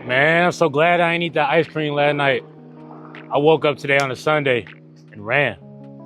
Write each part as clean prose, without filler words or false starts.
Man, I'm so glad I ain't eat that ice cream last night. I woke up today on a Sunday and ran.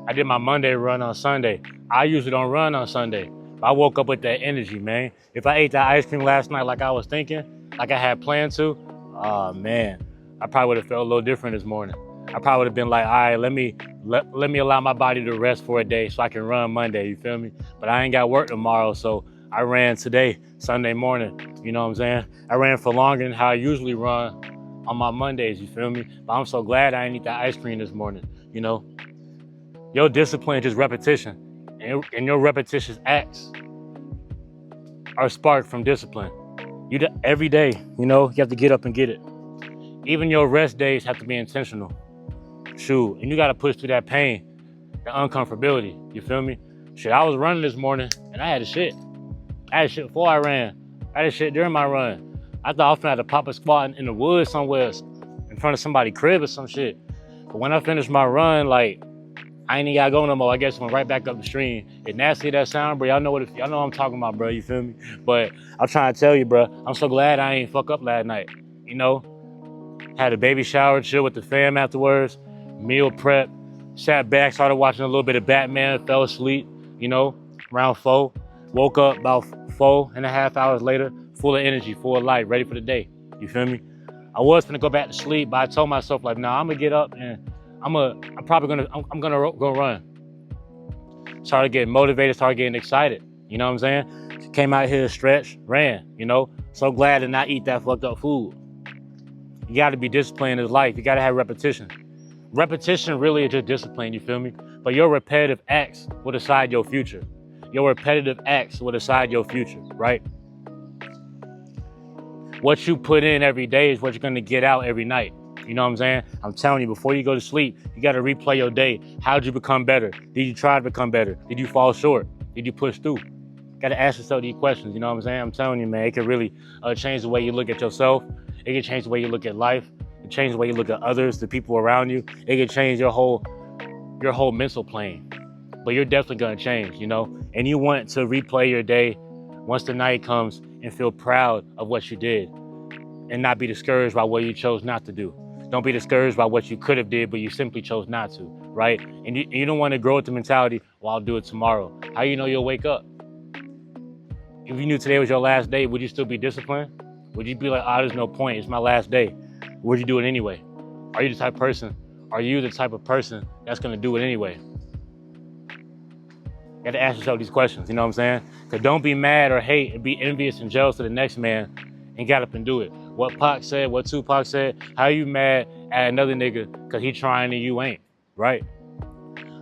I did my Monday run on Sunday. I usually don't run on Sunday. But I woke up with that energy, man. If I ate that ice cream last night like I was thinking, like I had planned to, oh man, I probably would have felt a little different this morning. I probably would have been like, all right, let me allow my body to rest for a day so I can run Monday, you feel me? But I ain't got work tomorrow, so I ran today, Sunday morning, you know what I'm saying? I ran for longer than how I usually run on my Mondays, you feel me? But I'm so glad I didn't eat that ice cream this morning, you know? Your discipline is just repetition, and your repetitious acts are sparked from discipline. Every day, you know, you have to get up and get it. Even your rest days have to be intentional. Shoot, and you gotta push through that pain, the uncomfortability, you feel me? Shit, I was running this morning, and I had a shit. I had shit before I ran. I had shit during my run. I thought I was gonna have to pop a squat in the woods somewhere in front of somebody's crib or some shit. But when I finished my run, like, I ain't even gotta go no more. I guess went right back up the stream. It nasty that sound, bro. Y'all know what I'm talking about, bro. You feel me? But I'm trying to tell you, bro. I'm so glad I ain't fuck up last night. You know, had a baby shower, chill with the fam afterwards, meal prep, sat back, started watching a little bit of Batman, fell asleep. You know, around 4. Woke up about 4.5 hours later, full of energy, full of life, ready for the day. You feel me? I was gonna go back to sleep, but I told myself like, nah, I'm gonna get up and I'm gonna go run. Started getting motivated, started getting excited. You know what I'm saying? Came out here, stretched, ran. You know, so glad to not eat that fucked up food. You got to be disciplined in life. You got to have repetition. Repetition really is just discipline. You feel me? But your repetitive acts will decide your future. Your repetitive acts will decide your future, right? What you put in every day is what you're gonna get out every night. You know what I'm saying? I'm telling you, before you go to sleep, you gotta replay your day. How'd you become better? Did you try to become better? Did you fall short? Did you push through? Gotta ask yourself these questions, you know what I'm saying? I'm telling you, man, it can really change the way you look at yourself. It can change the way you look at life. It can change the way you look at others, the people around you. It can change your whole mental plane. But you're definitely gonna change, you know? And you want to replay your day once the night comes and feel proud of what you did and not be discouraged by what you chose not to do. Don't be discouraged by what you could have did, but you simply chose not to, right? And you don't want to grow with the mentality, well, I'll do it tomorrow. How you know you'll wake up? If you knew today was your last day, would you still be disciplined? Would you be like, there's no point, it's my last day? Would you do it anyway? Are you the type of person that's gonna do it anyway? You gotta ask yourself these questions, you know what I'm saying? Because don't be mad or hate and be envious and jealous of the next man and get up and do it. What Pac said, what Tupac said, how you mad at another nigga because he trying and you ain't, right?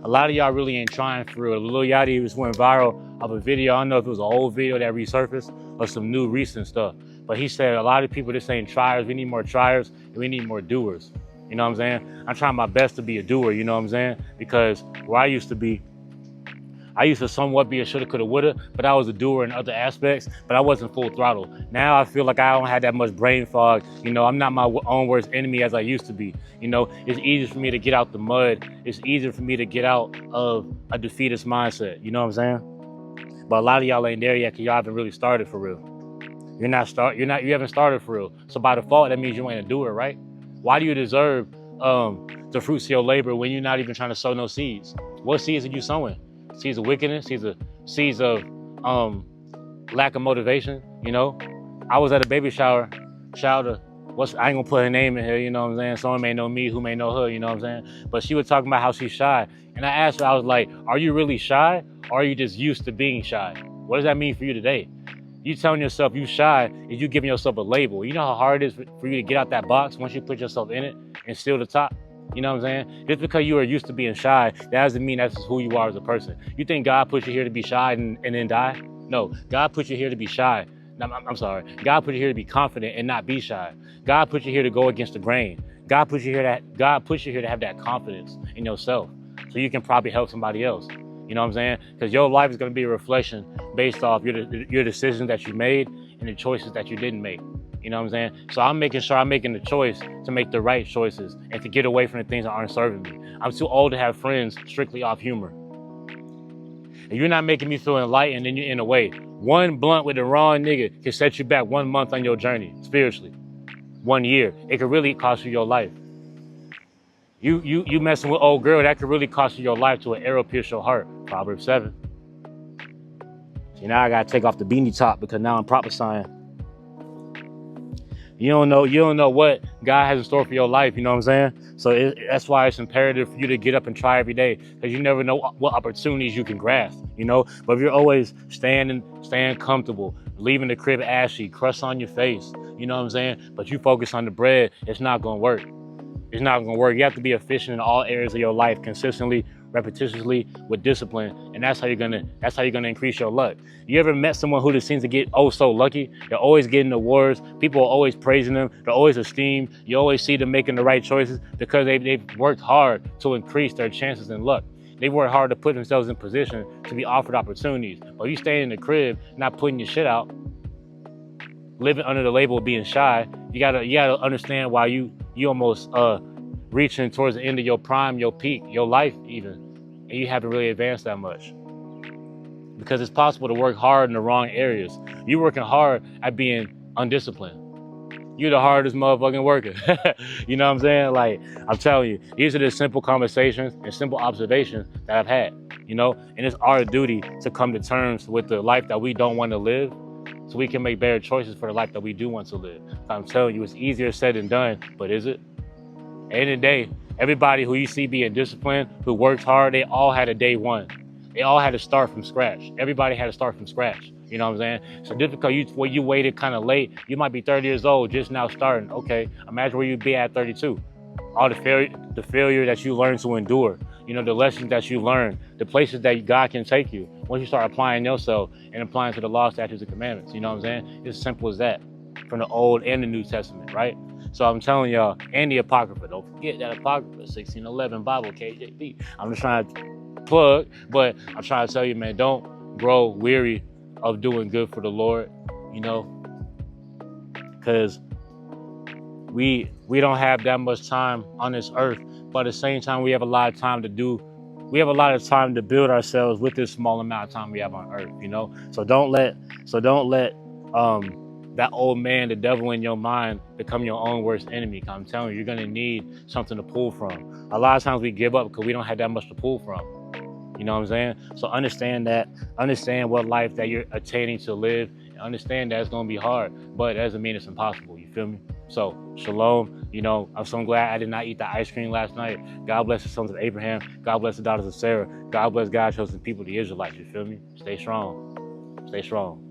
A lot of y'all really ain't trying for real. Lil Yachty just went viral of a video. I don't know if it was an old video that resurfaced or some new recent stuff. But he said a lot of people just ain't triers. We need more triers and we need more doers. You know what I'm saying? I'm trying my best to be a doer, you know what I'm saying? Because where I used to be, I used to somewhat be a shoulda, coulda, woulda, but I was a doer in other aspects, but I wasn't full throttle. Now I feel like I don't have that much brain fog. You know, I'm not my own worst enemy as I used to be. You know, it's easier for me to get out the mud. It's easier for me to get out of a defeatist mindset. You know what I'm saying? But a lot of y'all ain't there yet because y'all haven't really started for real. You haven't started for real. So by default, that means you ain't a doer, right? Why do you deserve the fruits of your labor when you're not even trying to sow no seeds? What seeds are you sowing? Seeds of wickedness, seeds of lack of motivation, you know? I was at a baby shower, I ain't gonna put her name in here, you know what I'm saying? Someone may know me, who may know her, you know what I'm saying? But she was talking about how she's shy. And I asked her, I was like, are you really shy? Or are you just used to being shy? What does that mean for you today? You telling yourself you shy is you giving yourself a label. You know how hard it is for you to get out that box once you put yourself in it and still the top? You know what I'm saying? Just because you are used to being shy, that doesn't mean that's who you are as a person. You think God put you here to be shy and then die? No, God put you here to be shy. I'm sorry. God put you here to be confident and not be shy. God put you here to go against the grain. God put you here to have that confidence in yourself so you can probably help somebody else. You know what I'm saying? Because your life is going to be a reflection based off your decisions that you made and the choices that you didn't make. You know what I'm saying? So I'm making sure I'm making the choice to make the right choices and to get away from the things that aren't serving me. I'm too old to have friends strictly off humor. And you're not making me feel enlightened, and you're in a way. One blunt with the wrong nigga can set you back 1 month on your journey, spiritually. 1 year. It could really cost you your life. You messing with old girl, that could really cost you your life to an arrow pierce your heart. Proverbs 7. See, now I gotta take off the beanie top because now I'm prophesying. You don't know what God has in store for your life, you know what I'm saying? So that's why it's imperative for you to get up and try every day, because you never know what opportunities you can grasp, you know? But if you're always staying comfortable, leaving the crib ashy, crust on your face, you know what I'm saying? But you focus on the bread, it's not gonna work. It's not gonna work. You have to be efficient in all areas of your life, consistently, repetitiously, with discipline, and that's how you're gonna increase your luck. You ever met someone who just seems to get so lucky? They're always getting awards. People are always praising them. They're always esteemed. You always see them making the right choices because they've worked hard to increase their chances in luck. They work hard to put themselves in position to be offered opportunities. But you staying in the crib, not putting your shit out, living under the label of being shy, you gotta understand why you almost reaching towards the end of your prime, your peak, your life even, and you haven't really advanced that much. Because it's possible to work hard in the wrong areas. You're working hard at being undisciplined. You're the hardest motherfucking worker. You know what I'm saying? Like, I'm telling you, these are the simple conversations and simple observations that I've had, you know? And it's our duty to come to terms with the life that we don't want to live, so we can make better choices for the life that we do want to live. I'm telling you, it's easier said than done, but is it? At the end of the day, everybody who you see being disciplined, who works hard, they all had a day one. They all had to start from scratch. Everybody had to start from scratch. You know what I'm saying? So just because you waited kind of late, you might be 30 years old, just now starting. Okay, imagine where you'd be at 32. All the failure that you learned to endure, you know, the lessons that you learned, the places that God can take you once you start applying yourself and applying to the law, statutes, and commandments. You know what I'm saying? It's as simple as that, from the Old and the New Testament, right? So I'm telling y'all, and the Apocrypha, don't forget that Apocrypha, 1611 Bible, KJV. I'm just trying to plug, but I'm trying to tell you, man, don't grow weary of doing good for the Lord, you know, because we don't have that much time on this earth, but at the same time, we have a lot of time to build ourselves with this small amount of time we have on earth, you know. So don't let that old man, the devil in your mind, become your own worst enemy. I'm telling you, you're gonna need something to pull from. A lot of times we give up because we don't have that much to pull from. You know what I'm saying? So understand that. Understand what life that you're attaining to live. And understand that it's gonna be hard, but it doesn't mean it's impossible. You feel me? So shalom. You know, I'm so glad I did not eat the ice cream last night. God bless the sons of Abraham. God bless the daughters of Sarah. God bless God's chosen people, the Israelites. You feel me? Stay strong. Stay strong.